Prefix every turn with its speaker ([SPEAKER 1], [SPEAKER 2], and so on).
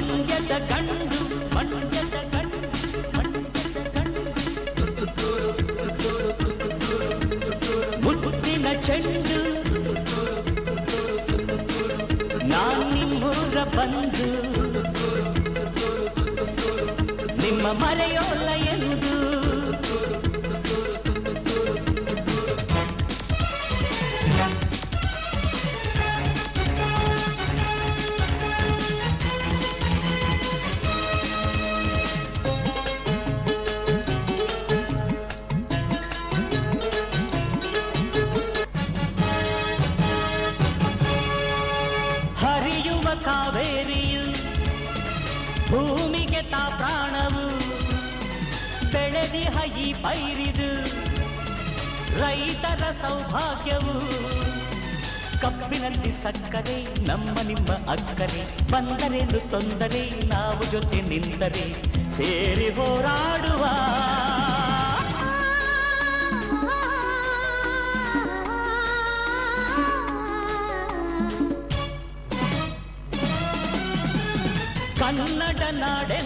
[SPEAKER 1] ಮಂಡ್ಯದ ಗಂಡು ಮಂಡ್ಯದ ಗಂಡು ಮಂಡ್ಯದ ಗಂಡು ಮುತ್ತಿನ ಚೆಂಡು ನಾನ್ ನಿಮ್ಮೂರ ಬಂದು ನಿಮ್ಮ ಮರೆಯೋಲ್ಲ ಎಂದು ಹರಿಯುವ ಕಾವೇರಿಯು ಭೂಮಿಗೆ ತಾ ಪ್ರಾಣವು ಬೆಳೆದಿಹ ಈ ಪೈರಿದು ರೈತರ ಸೌಭಾಗ್ಯವು ಕಬ್ಬಿನಲ್ಲಿ ಸಕ್ಕರೆ ನಮ್ಮ ನಿಮ್ಮ ಅಕ್ಕರೆ ಬಂದರೇನು ತೊಂದರೆ ನಾವು ಜೊತೆ ನಿಂತರೆ ಸೇರಿ ಹೋರಾಡುವ ಕನ್ನಡ ನಾಡೆ